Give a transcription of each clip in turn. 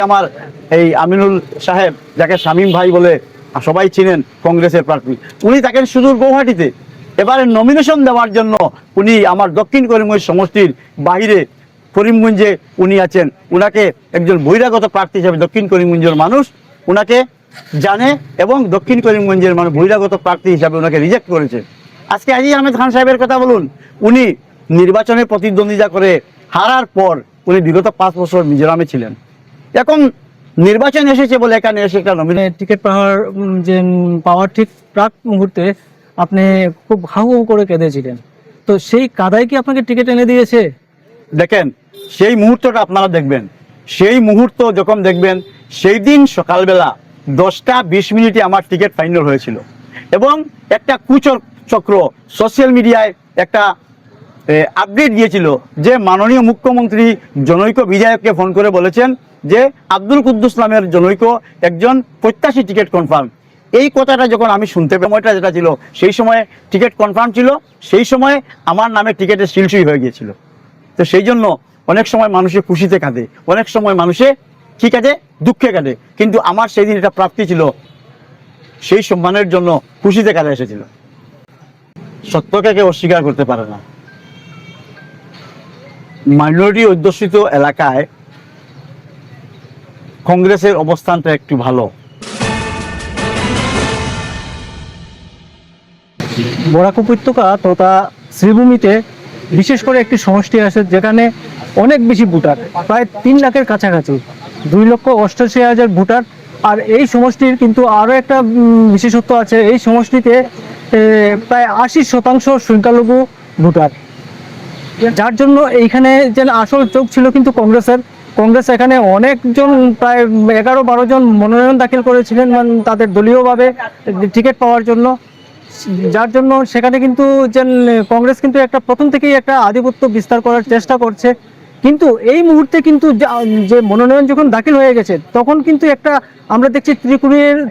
আমার এই আমিনুল সাহেব, যাকে শামীম ভাই বলে সবাই চিনেন, কংগ্রেসের প্রার্থী, উনি থাকেন সুদূর গৌহাটিতে। এবারে নমিনেশন দেওয়ার জন্য উনি আমার দক্ষিণ করিমগঞ্জ সমষ্টির বাইরে করিমগঞ্জে উনি আছেন। উনাকে একজন বহিরাগত প্রার্থী হিসেবে দক্ষিণ করিমগঞ্জের মানুষ উনাকে জানে এবং দক্ষিণ করিমগঞ্জের মানুষ বহিরাগত প্রার্থী হিসাবে ওনাকে রিজেক্ট করেছে। আজকে আজিজ আহমেদ খান সাহেবের কথা বলুন, উনি নির্বাচনে প্রতিদ্বন্দ্বিতা করে হারার পর উনি বিগত 5 বছর মিজোরামে ছিলেন। এখন নির্বাচন এসেছে বলে এখানে এসে একটা টিকিট পাওয়ার ঠিক প্রাক মুহূর্তে আপনি খুব হাউ হাউ করে কেঁদেছিলেন। তো সেই কাদায় কি আপনাকে টিকিট এনে দিয়েছে? দেখেন, সেই মুহূর্তটা আপনারা দেখবেন। সেই মুহূর্ত যখন দেখবেন, সেই দিন সকালবেলা 10টা 20 মিনিটে আমার টিকিট ফাইনাল হয়েছিল এবং একটা চক্র সোশ্যাল মিডিয়ায় একটা আপডেট দিয়েছিল যে মাননীয় মুখ্যমন্ত্রী জনৈক বিধায়ককে ফোন করে বলেছেন যে আব্দুল কুদ্দুস নামের জনৈক একজন প্রত্যাশী টিকিট কনফার্ম। এই কথাটা যখন আমি শুনতে পেলাম, সময়টা যেটা ছিল সেই সময় টিকিট কনফার্ম ছিল, সেই সময় আমার নামে টিকিটের সিলসুই হয়ে গিয়েছিল। তো সেই জন্য অনেক সময় মানুষের খুশিতে কাঁদে, অনেক সময় মানুষে কি কাঁদে, দুঃখে কাঁদে, কিন্তু আমার সেই দিন এটা প্রাপ্তি ছিল, সেই সম্মানের জন্য খুশিতে কাঁদে এসেছিল। সত্যকে কেউ অস্বীকার করতে পারে না। মাইনরিটি অধ্যুষিত এলাকায় কংগ্রেসের অবস্থানটা একটু ভালো। বরাক উপত্যকা তথা শ্রীভূমিতে বিশেষ করে একটি সমষ্টি আছে যেখানে অনেক বেশি ভোটার, প্রায় 3 লাখের কাছাকাছি, 2,88,000 ভোটার। আর এই সমষ্টির কিন্তু আরও একটা বিশেষত্ব আছে, এই সমষ্টিতে প্রায় 80% সংখ্যালঘু ভোটার, যার জন্য এইখানে যে আসল চোখ ছিল কিন্তু কংগ্রেস এখানে অনেকজন, প্রায় 11-12 জন মনোনয়ন দাখিল করেছিলেন তাদের দলীয়ভাবে টিকিট পাওয়ার জন্য। যার জন্য সেখানে কিন্তু যে কংগ্রেস কিন্তু একটা প্রথম থেকেই একটা আধিপত্য বিস্তার করার চেষ্টা করছে। কিন্তু এই মুহূর্তে কিন্তু যে মনোনয়ন যখন দাখিল হয়ে গেছে, তখন কিন্তু একটা আমরা দেখছি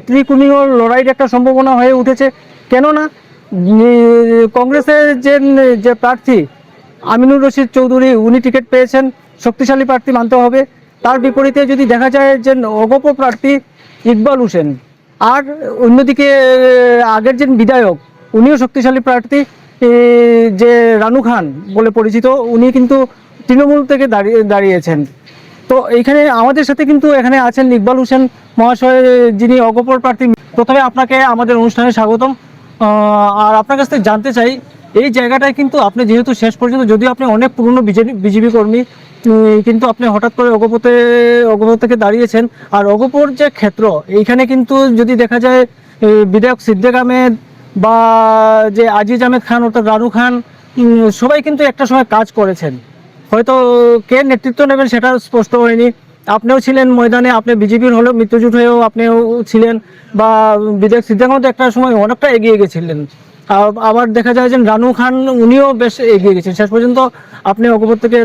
ত্রিকোণীয় লড়াইয়ের একটা সম্ভাবনা হয়ে উঠেছে। কেননা কংগ্রেসের যে প্রার্থী আমিনুর রশিদ চৌধুরী, উনি টিকিট পেয়েছেন, শক্তিশালী প্রার্থী মানতে হবে। তার বিপরীতে যদি দেখা যায় যে অগপ প্রার্থী ইকবাল হোসেন, আর অন্যদিকে আগের যে বিধায়ক, উনিও শক্তিশালী প্রার্থী, যে রানু খান বলে পরিচিত, উনি কিন্তু তৃণমূল থেকে দাঁড়িয়েছেন। তো এইখানে আমাদের সাথে কিন্তু এখানে আছেন ইকবাল হোসেন মহাশয়, যিনি অগপর প্রার্থী। প্রথমে আপনাকে আমাদের অনুষ্ঠানে স্বাগতম। আর আপনার কাছ থেকে জানতে চাই, এই জায়গাটায় কিন্তু আপনি যেহেতু শেষ পর্যন্ত, যদিও আপনি অনেক পুরনো বিজেপি কর্মী, কিন্তু আপনি হঠাৎ করে অগপ থেকে দাঁড়িয়েছেন। আর অগপর যে ক্ষেত্র, এইখানে কিন্তু যদি দেখা যায় বিধায়ক সিদ্দিক আহমেদ বা যে আজিজ আহমেদ খান অর্থাৎ রানু খান, সবাই কিন্তু একটা সময় কাজ করেছেন। হয়তো কে নেতৃত্ব নেবেন সেটা স্পষ্ট হয়নি। আপনিও ছিলেন ময়দানে, আপনি বিজেপির হলেও মিত্রজোট হয়েও আপনিও ছিলেন, বা বিধায়ক সিদ্দিক আহমেদ একটা সময় অনেকটা এগিয়ে গেছিলেন। আবার দেখা যায় যে রানু খান, উনিও বেশ এগিয়ে গেছেন। শেষ পর্যন্ত আপনি অগপর থেকে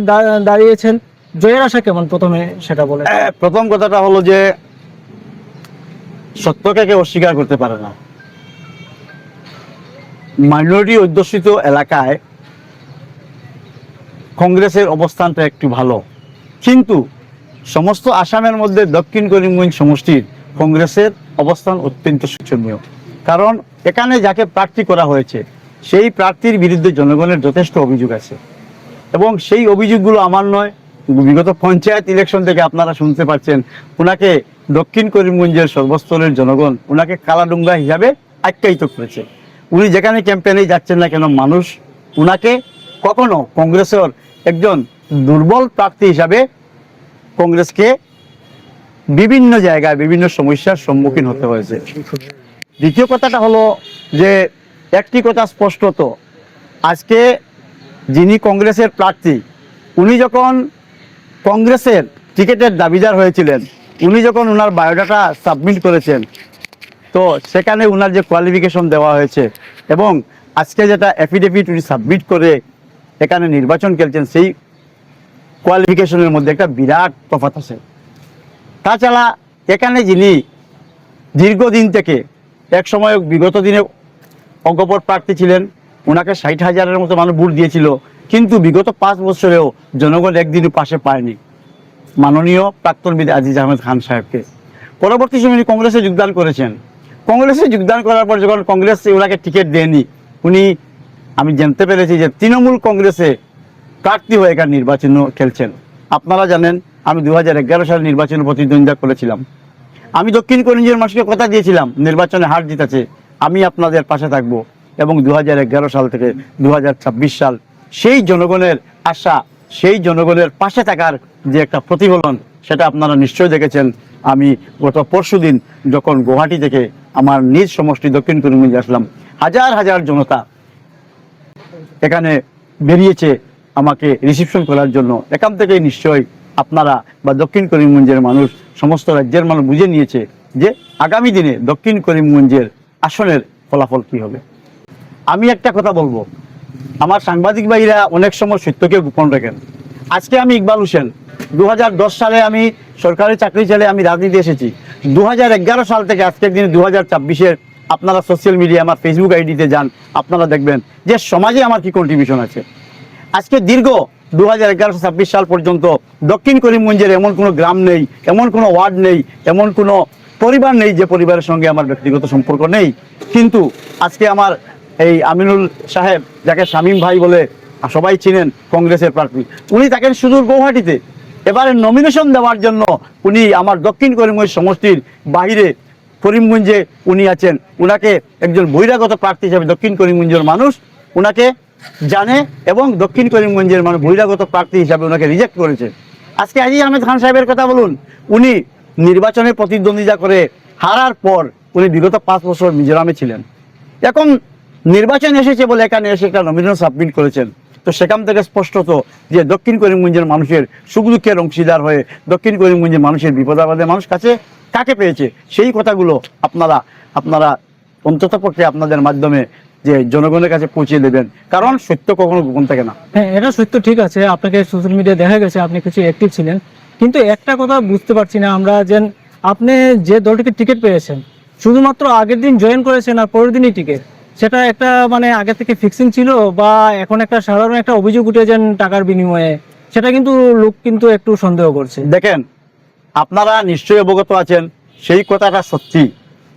দাঁড়িয়েছেন। জয়ের আশা কেমন, প্রথমে সেটা বলে? প্রথম কথাটা হলো যে সত্যকে কেউ অস্বীকার করতে পারে না। মাইনরিটি অধ্যুষিত এলাকায় কংগ্রেসের অবস্থানটা একটু ভালো, কিন্তু সমস্ত আসামের মধ্যে দক্ষিণ করিমগঞ্জ সমষ্টির কংগ্রেসের অবস্থান অত্যন্ত শোচনীয়। কারণ এখানে যাকে প্রার্থী করা হয়েছে, সেই প্রার্থীর বিরুদ্ধে জনগণের যথেষ্ট অভিযোগ আছে, এবং সেই অভিযোগগুলো আমার নয়। বিগত পঞ্চায়েত ইলেকশন থেকে আপনারা শুনতে পাচ্ছেন, ওনাকে দক্ষিণ করিমগঞ্জের সর্বস্তরের জনগণ ওনাকে কালাডুঙ্গা হিসাবে আখ্যায়িত করেছে। উনি যেখানে ক্যাম্পেইনে যাচ্ছেন না কেন, মানুষ ওনাকে কখনো কংগ্রেসের একজন দুর্বল প্রার্থী হিসাবে কংগ্রেসকে বিভিন্ন জায়গায় বিভিন্ন সমস্যার সম্মুখীন হতে হয়েছে। দ্বিতীয় কথাটা হলো যে একটি কথা স্পষ্টত, আজকে যিনি কংগ্রেসের প্রার্থী, উনি যখন কংগ্রেসের টিকিটের দাবিদার হয়েছিলেন, উনি যখন ওনার বায়োডাটা সাবমিট করেছেন, তো সেখানে ওনার যে কোয়ালিফিকেশন দেওয়া হয়েছে এবং আজকে যেটা অ্যাফিডেভিট উনি সাবমিট করে এখানে নির্বাচন খেলছেন, সেই কোয়ালিফিকেশনের মধ্যে একটা বিরাট তফাৎ আছে। তাছাড়া এখানে যিনি দীর্ঘদিন থেকে, এক সময় বিগত দিনে অগপর প্রার্থী ছিলেন, ওনাকে 60,000-এর মতো মানুষ ভোট দিয়েছিল, কিন্তু বিগত 5 বছরেও জনগণ একদিনও পাশে পায়নি। মাননীয় প্রাক্তন বিধায়ক আজিজ আহমেদ খান সাহেবকে। পরবর্তী সময়ে উনি কংগ্রেসে যোগদান করেছেন। কংগ্রেসে যোগদান করার পর যখন কংগ্রেস ওনাকে টিকিট দেয়নি, উনি, আমি জানতে পেরেছি যে তৃণমূল কংগ্রেসে প্রার্থী হয়ে এখানে নির্বাচন খেলছেন। আপনারা জানেন আমি 2011 সালে নির্বাচনে প্রতিদ্বন্দ্বিতা করেছিলাম। আমি দক্ষিণ করিমগঞ্জের মানুষকে কথা দিয়েছিলাম নির্বাচনে হার জিতেছে আমি আপনাদের পাশে থাকবো, এবং 2011 সাল থেকে 2026 সাল সেই জনগণের আশা, সেই জনগণের পাশে থাকার যে একটা প্রতিফলন, সেটা আপনারা নিশ্চয়ই দেখেছেন। আমি গত পরশুদিন যখন গুয়াহাটি থেকে আমার নিজ সমষ্টি দক্ষিণ করিমগঞ্জে আসলাম, হাজার হাজার জনতা এখানে বেরিয়েছে আমাকে রিসিপশন করার জন্য। এখান থেকেই নিশ্চয়ই আপনারা বা দক্ষিণ করিমগঞ্জের মানুষ, সমস্ত রাজ্যের মানুষ বুঝে নিয়েছে যে আগামী দিনে দক্ষিণ করিমগঞ্জের আসনের ফলাফল কি হবে। আমি একটা কথা বলবো, আমার সাংবাদিক ভাইরা অনেক সময় সত্যকে গোপন রাখেন। আজকে আমি ইকবাল হোসেন, 2010 সালে আমি সরকারি চাকরি ছেড়ে আমি রাজনীতি এসেছি। 2011 সাল থেকে আজকের দিনে 2024-এর আপনারা সোশ্যাল মিডিয়া আমার ফেসবুক আইডিতে যান, আপনারা দেখবেন যে সমাজে আমার কি কন্ট্রিবিউশন আছে। আজকে দীর্ঘ 2011-26 সাল পর্যন্ত দক্ষিণ করিমগঞ্জের এমন কোনো গ্রাম নেই, এমন কোনো ওয়ার্ড নেই, এমন কোনো পরিবার নেই যে পরিবারের সঙ্গে আমার ব্যক্তিগত সম্পর্ক নেই। কিন্তু আজকে আমার এই আমিনুল সাহেব, যাকে শামীম ভাই বলে সবাই চিনেন, কংগ্রেসের প্রার্থী, উনি থাকেন সুদূর গৌহাটিতে। এবারে নমিনেশন দেওয়ার জন্য উনি আমার দক্ষিণ করিমগঞ্জ সমষ্টির বাইরে করিমগঞ্জে উনি আছেন। উনাকে একজন বহিরাগত প্রার্থী হিসেবে দক্ষিণ করিমগঞ্জের মানুষ উনাকে জানে, এবং দক্ষিণ করিমগঞ্জের মানুষ বহিরাগত প্রার্থী হিসাবে ওনাকে রিজেক্ট করেছে। আজকে আজিজ আহমেদ খান সাহেবের কথা বলুন, উনি নির্বাচনে প্রতিদ্বন্দ্বিতা করে হারার পর উনি বিগত 5 বছর মিজোরামে ছিলেন। এখন নির্বাচন এসেছে বলে এখানে এসে একটা নমিনেশন সাবমিট করেছেন। তো সেখান থেকে স্পষ্টত যে দক্ষিণ করিমগঞ্জের মানুষের সুখ দুঃখের অংশীদার হয়ে দক্ষিণ করিমগঞ্জের মানুষের বিপদাবাদে মানুষ কাছে কাকে পেয়েছে, সেই কথাগুলো আপনারা অন্তত পক্ষে আপনাদের মাধ্যমে যে জনগণের কাছে পৌঁছে দেবেন, কারণ সত্য কখনো গোপন থাকে না। হ্যাঁ, এটা সত্য, ঠিক আছে, আপনাকে সোশ্যাল মিডিয়া দেখা গেছে আপনি কিছু অ্যাক্টিভ ছিলেন, কিন্তু একটা কথা বুঝতে পারছি না আমরা, যে আপনি যে দলটিকে টিকিট পেয়েছেন শুধুমাত্র আগের দিন জয়েন করেছেন আর পরের দিনই টিকিট, সেটা একটা মানে আগে থেকে ফিক্সিং ছিল, বা এখন একটা সাধারণ একটা অভিযোগ উঠেছেন টাকার বিনিময়ে, সেটা কিন্তু লোক কিন্তু একটু সন্দেহ করছে। দেখেন, আপনারা নিশ্চয়ই অবগত আছেন সেই কথাটা সত্যি,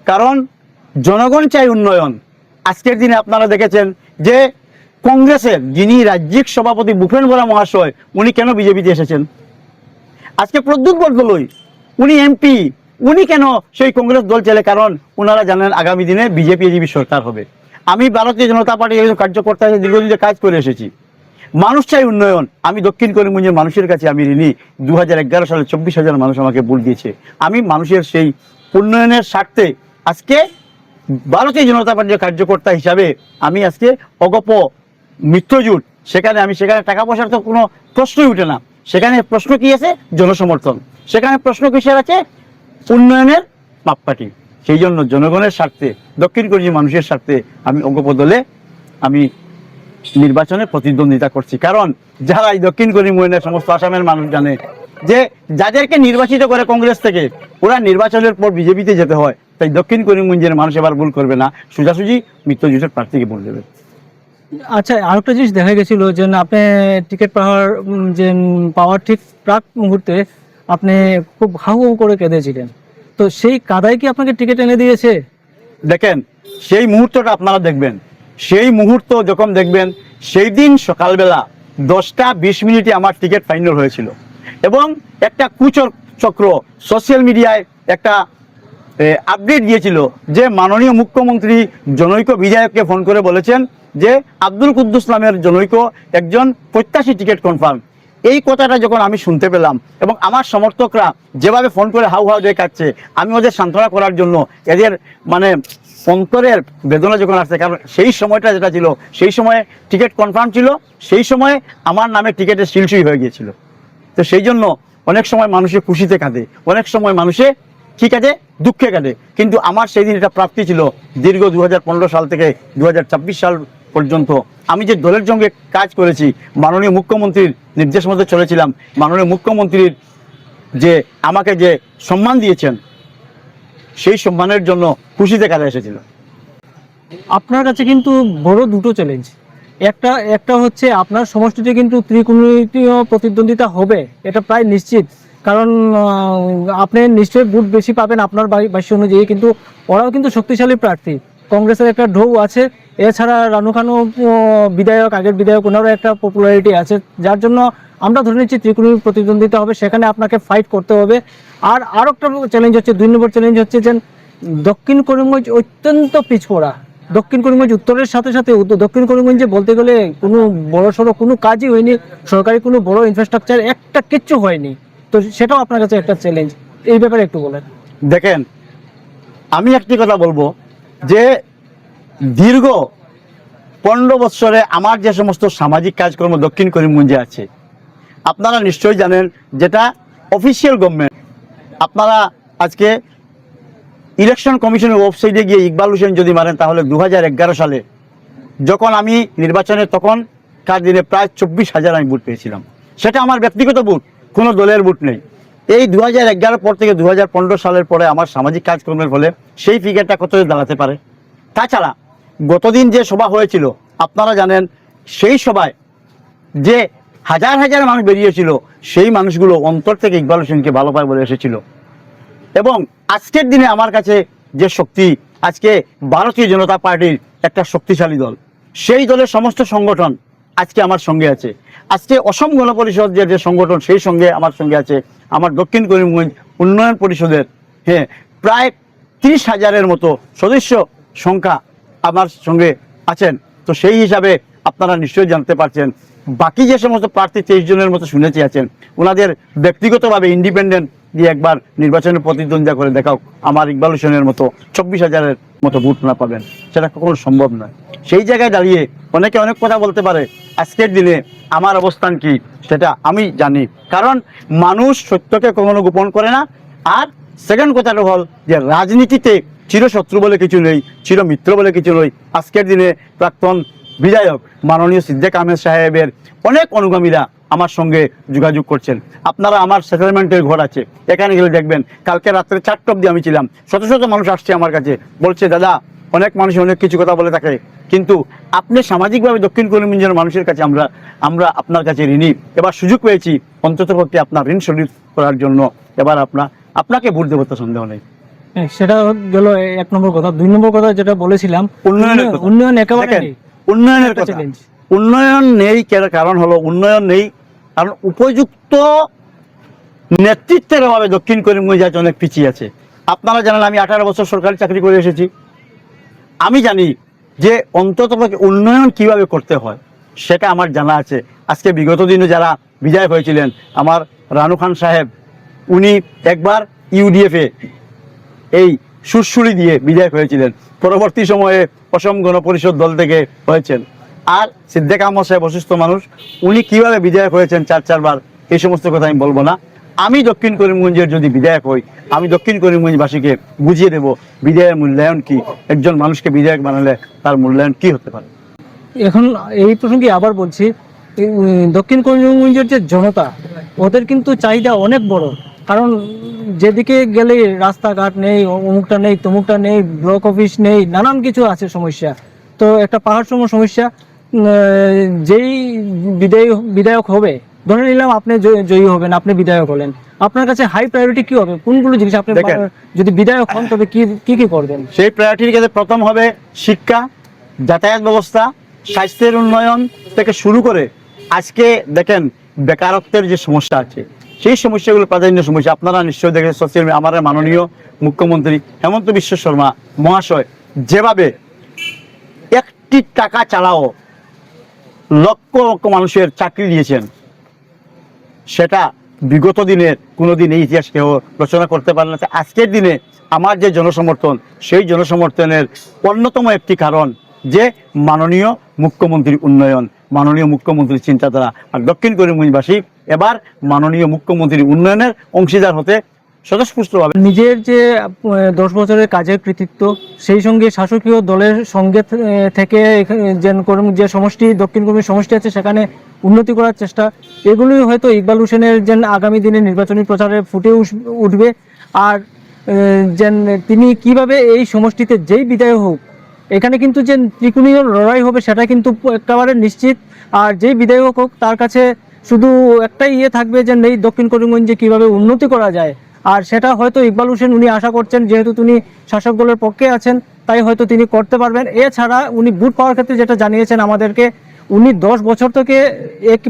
কারণ জনগণ চাই উন্নয়ন। আজকের দিনে আপনারা দেখেছেন যে কংগ্রেসের যিনি রাজ্যিক সভাপতি ভূপেন বরা মহাশয়, উনি কেন বিজেপিতে এসেছেন? আজকে প্রদ্যুৎ বরদলৈ, উনি এমপি, উনি কেন সেই কংগ্রেস দল চলে? কারণ ওনারা জানেন আগামী দিনে বিজেপি সরকার হবে। আমি ভারতীয় জনতা পার্টির একজন কার্যকর্তা হিসেবে দীর্ঘদিন কাজ করে এসেছি। মানুষ চাই উন্নয়ন। আমি দক্ষিণ করিমগঞ্জের মানুষের কাছে আমি ঋণী। 2011 সালে 24,000 মানুষ আমাকে ভোট দিয়েছে। আমি মানুষের সেই উন্নয়নের স্বার্থে আজকে ভারতীয় জনতা পার্টির কার্যকর্তা হিসাবে আমি আজকে অগপ মিত্রজোট, সেখানে টাকা পয়সার তো কোনো প্রশ্নই উঠে না। সেখানে প্রশ্ন কি আছে? জনসমর্থন। সেখানে প্রশ্ন কিসের আছে? উন্নয়নের মাপকাঠি। সেই জন্য জনগণের স্বার্থে, দক্ষিণ করিমগঞ্জের মানুষের স্বার্থে আমি অগপ দলে আমি নির্বাচনে প্রতিদ্বন্দ্বিতা করছি। কারণ যারা এই দক্ষিণ করিমগঞ্জের সমস্ত আসামের মানুষ জানে যে যাদেরকে নির্বাচিত করে কংগ্রেস থেকে, ওরা নির্বাচনের পর বিজেপিতে যেতে হয়। তাই দক্ষিণ করিমগঞ্জের মানুষ এবার ভুল করবে না, সোজাসুজি মিত্রজোটের প্রার্থীকে ভোট দেবে। আচ্ছা, আরেকটা জিনিস দেখা গেছিল যে আপনি টিকিট পাওয়ার ঠিক প্রাক মুহূর্তে আপনি খুব হাউ হাউ করে কেঁদেছিলেন, তো সেই কাদায় কি আপনাকে টিকিট এনে দিয়েছে? দেখেন, সেই মুহূর্তটা আপনারা দেখবেন, সেই মুহূর্ত যখন দেখবেন, সেই দিন সকালবেলা 10:20 আমার টিকিট ফাইনাল হয়েছিল, এবং একটা কুচক্র সোশ্যাল মিডিয়ায় একটা আপডেট দিয়েছিল যে মাননীয় মুখ্যমন্ত্রী জনৈক বিধায়ককে ফোন করে বলেছেন যে আব্দুল কুদ্দুস নামের জনৈক একজন প্রত্যাশী টিকিট কনফার্ম। এই কথাটা যখন আমি শুনতে পেলাম, এবং আমার সমর্থকরা যেভাবে ফোন করে হাউ হাউ দিয়ে কাটছে, আমি ওদের সান্ত্বনা করার জন্য এদের মানে অন্তরের বেদনা যখন আসছে, কারণ সেই সময়টা যেটা ছিল, সেই সময়ে টিকিট কনফার্ম ছিল, সেই সময়ে আমার নামে টিকিটের সিলসুই হয়ে গিয়েছিল। তো সেই জন্য অনেক সময় মানুষে খুশিতে কাঁদে, অনেক সময় মানুষে কি কাঁদে? দুঃখে কাঁদে। কিন্তু আমার সেই দিন এটা প্রাপ্তি ছিল। দীর্ঘ 2015 সাল থেকে 2026 সাল পর্যন্ত আমি যে দলের সঙ্গে কাজ করেছি, মাননীয় মুখ্যমন্ত্রীর নির্দেশ মতো চলেছিলাম, মাননীয় মুখ্যমন্ত্রীর যে আমাকে যে সম্মান দিয়েছেন, সেই সম্মানের জন্য খুশিতে কাজে এসেছিল। আপনার কাছে কিন্তু বড় দুটো চ্যালেঞ্জ। একটা হচ্ছে আপনার সমষ্টিতে কিন্তু ত্রিকোণীয় প্রতিদ্বন্দ্বিতা হবে, এটা প্রায় নিশ্চিত, কারণ আপনি নিশ্চয়ই ভোট বেশি পাবেন আপনার বাসী অনুযায়ী, কিন্তু ওরাও কিন্তু শক্তিশালী প্রার্থী। কংগ্রেসের একটা ঢৌ আছে, এছাড়া রানু খানও বিধায়ক, আগের বিধায়ক, ওনারও একটা পপুলারিটি আছে, যার জন্য আমরা ধরে নিচ্ছি ত্রিকোণীর প্রতিদ্বন্দ্বিতা হবে, সেখানে আপনাকে ফাইট করতে হবে। আর একটা চ্যালেঞ্জ হচ্ছে, 2 নম্বর চ্যালেঞ্জ হচ্ছে যে দক্ষিণ করিমগঞ্জ অত্যন্ত পিছপড়া। দক্ষিণ করিমগঞ্জ উত্তরের সাথে সাথে দক্ষিণ করিমগঞ্জে বলতে গেলে কোনো বড় সড়ো কোনো কাজই হয়নি, সরকারি কোনো বড় ইনফ্রাস্ট্রাকচার একটা কিচ্ছু হয়নি। তো সেটাও আপনার কাছে একটা চ্যালেঞ্জ, এই ব্যাপারে একটু বলেন। দেখেন, আমি একটি কথা বলবো যে দীর্ঘ 15 বছরে আমার যে সমস্ত সামাজিক কাজকর্ম দক্ষিণ করিমগঞ্জে আছে, আপনারা নিশ্চয়ই জানেন, যেটা অফিসিয়াল গভর্নমেন্ট। আপনারা আজকে ইলেকশন কমিশনের ওয়েবসাইটে গিয়ে ইকবাল হোসেন যদি মারেন, তাহলে 2011 সালে যখন আমি নির্বাচনে, তখনকার দিনে প্রায় 24,000 আমি ভোট পেয়েছিলাম। সেটা আমার ব্যক্তিগত ভোট, কোনো দলের ভোট নেই। এই 2011 পর থেকে 2015 সালের পরে আমার সামাজিক কাজকর্মের ফলে সেই ফিগারটা কত দাঁড়াতে পারে। তাছাড়া গতদিন যে সভা হয়েছিল, আপনারা জানেন, সেই সভায় যে হাজার হাজার মানুষ বেরিয়েছিল, সেই মানুষগুলো অন্তর থেকে ইকবাল হোসেনকে ভালো পায় বলে এসেছিল। এবং আজকের দিনে আমার কাছে যে শক্তি, আজকে ভারতীয় জনতা পার্টির একটা শক্তিশালী দল, সেই দলের সমস্ত সংগঠন আজকে আমার সঙ্গে আছে। আজকে অসম গণপরিষদ যে সংগঠন, সেই সঙ্গে আমার সঙ্গে আছে। আমার দক্ষিণ করিমগঞ্জ উন্নয়ন পরিষদের প্রায় 30,000-এর মতো সদস্য সংখ্যা আমার সঙ্গে আছেন। তো সেই হিসাবে আপনারা নিশ্চয়ই জানতে পারছেন, বাকি যে সমস্ত প্রার্থী 23 জনের মতো শুনেছি আছেন, ওনাদের ব্যক্তিগতভাবে ইন্ডিপেন্ডেন্ট দিয়ে একবার নির্বাচনে প্রতিদ্বন্দ্বিতা করে দেখাও, আমার ইকবাল হোসেনের মতো 24,000-এর মতো ভোট না পাবেন, সেটা কখনো সম্ভব নয়। সেই জায়গায় দাঁড়িয়ে অনেকে অনেক কথা বলতে পারে, আজকের দিনে আমার অবস্থান কি সেটা আমি জানি, কারণ মানুষ সত্যকে কখনো গোপন করে না। আর সেকেন্ড কথাটা হল যে রাজনীতিতে চিরশত্রু বলে কিছু নেই, চিরমিত্র বলে কিছু নেই। আজকের দিনে প্রাক্তন বিধায়ক মাননীয় সিদ্দিক আহমেদ সাহেবের অনেক অনুগামীরা আমার সঙ্গে যোগাযোগ করছেন। আপনারা, আমার সেটেলমেন্টের ঘর আছে, এখানে গেলে দেখবেন, কালকে রাত্রে 4টা অবধি আমি ছিলাম, শত শত মানুষ আসছে আমার কাছে, বলছে দাদা, অনেক মানুষ অনেক কিছু কথা বলে থাকে, কিন্তু আপনি সামাজিকভাবে দক্ষিণ করিমগঞ্জের মানুষের কাছে আমরা আপনার কাছে ঋণী। এবার সুযোগ পেয়েছি অন্ততপক্ষে আপনার ঋণ শোধ করার জন্য, এবার আপনাকে ভোট দেবো, তো সন্দেহ নেই। সেটা গেল 1 নম্বর কথা। 2 নম্বর কথা যেটা বলেছিলাম, উন্নয়ন একেবারে নেই। উন্নয়নের কথা, উন্নয়ন নেই, কারণ হলো উন্নয়ন নেই কারণ উপযুক্ত নেতৃত্বের অভাবে দক্ষিণ করিমগঞ্জ আজ অনেক পিছিয়ে আছে। আপনারা জানেন, আমি 18 বছর সরকারি চাকরি করে এসেছি। আমি জানি যে অন্তত উন্নয়ন কিভাবে করতে হয়, সেটা আমার জানা আছে। আজকে বিগত দিনে যারা বিধায়ক হয়েছিলেন, আমার রানু খান সাহেব, উনি একবার ইউডিএফে এই সুরসুরি দিয়ে বিধায়ক হয়েছিলেন, পরবর্তী সময়ে অসম গণপরিষদ দল থেকে হয়েছেন। আর সিদ্দিক আহমদ সাহেব অসুস্থ মানুষ, উনি কিভাবে বিধায়ক হয়েছেন 4-4 বার, এই সমস্ত কথা আমি বলবো না। আমি দক্ষিণ করিমগঞ্জের যদি বিধায়ক হই, আমি দক্ষিণ করিমগঞ্জবাসীকে বুঝিয়ে দেব বিধায়কের মূল্যায়ন কি, একজন মানুষকে বিধায়ক বানালে তার মূল্যায়ন কি হতে পারে। এখন এই প্রসঙ্গে আবার বলছি, দক্ষিণ করিমগঞ্জের যে জনতা, ওদের কিন্তু চাহিদা অনেক বড়। কারণ যেদিকে গেলে রাস্তাঘাট নেই, অমুকটা নেই, তমুকটা নেই, ব্লক অফিস নেই, নানান কিছু আছে সমস্যা। তো একটা পাহাড় সম সমস্যা। যেই বিধায়ক হবে, ধরে নিলাম আপনি জয়ী হবেন, আপনি বিধায়ক হলেন, আপনার কাছে হাই প্রায়োরিটি কি হবে, কোনগুলো জিনিস আপনি যদি বিধায়ক হন তবে কি কি করবেন? সেই প্রায়োরিটির ক্ষেত্রে প্রথম হবে শিক্ষা, যাতায়াত ব্যবস্থা, স্বাস্থ্যের উন্নয়ন থেকে শুরু করে, আজকে দেখেন বেকারত্বের যে সমস্যা আছে, সেই সমস্যাগুলো প্রাধান্য সমস্যা। আপনারা নিশ্চয়ই দেখেন সোশ্যাল মিডিয়া, আমার মাননীয় মুখ্যমন্ত্রী হেমন্ত বিশ্ব শর্মা মহাশয় যেভাবে একটি টাকা ছাড়াও লক্ষ লক্ষ মানুষের চাকরি দিয়েছেন, সেটা বিগত দিনের কোনোদিন এই ইতিহাস কেউ রচনা করতে পারে না। আজকের দিনে আমার যে জনসমর্থন, সেই জনসমর্থনের অন্যতম একটি কারণ যে মাননীয় মুখ্যমন্ত্রীর উন্নয়ন, মাননীয় মুখ্যমন্ত্রীর চিন্তাধারা। আর দক্ষিণ করিমগঞ্জবাসী এবার মাননীয় মুখ্যমন্ত্রীর উন্নয়নের অংশীদার হতে স্বতঃস্ফূর্তভাবে। নিজের যে 10 বছরের কাজের কৃতিত্ব, সেই সঙ্গে শাসকীয় দলের সঙ্গে থেকে যে সমষ্টি, দক্ষিণ করিমগঞ্জ সমষ্টি আছে, সেখানে উন্নতি করার চেষ্টা, এগুলোই হয়তো ইকবাল হোসেনের যে আগামী দিনে নির্বাচনী প্রচারে ফুটে উঠবে। আর তিনি কিভাবে এই সমষ্টিতে যেই বিধায়ক হোক, এখানে কিন্তু যে ত্রিকোণীয় লড়াই হবে সেটা কিন্তু একেবারে নিশ্চিত। আর যেই বিধায়ক হোক, তার কাছে শুধু একটাই ইয়ে থাকবে যে এই দক্ষিণ করিমগঞ্জে কিভাবে উন্নতি করা যায়, আর সেটা হয়তো ইকবাল হোসেন উনি আশা করছেন, যেহেতু তিনি শাসক দলের পক্ষে আছেন তাই হয়তো তিনি করতে পারবেন। এছাড়া উনি ভোট পাওয়ার ক্ষেত্রে যেটা জানিয়েছেন আমাদেরকে, উনি 10 বছর থেকে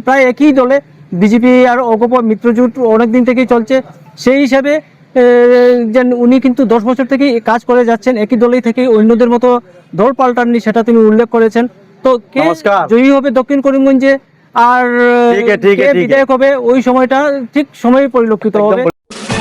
প্রায় একই দলে, বিজেপি আর অগপ মিত্রজোট অনেক দিন থেকেই চলছে, সেই হিসাবে যে উনি কিন্তু 10 বছর থেকেই কাজ করে যাচ্ছেন একই দলেই থেকে, অন্যদের মতো দল পাল্টাননি, সেটা তিনি উল্লেখ করেছেন। তো কে নমস্কার। জয়ী হবে দক্ষিণ করিমগঞ্জে আর ঠিক আছে, ঠিক কে আছে, ঠিক আছে। বিধায়ক হবে ওই সময়টা ঠিক সময় পরিলক্ষিত হবে। একদম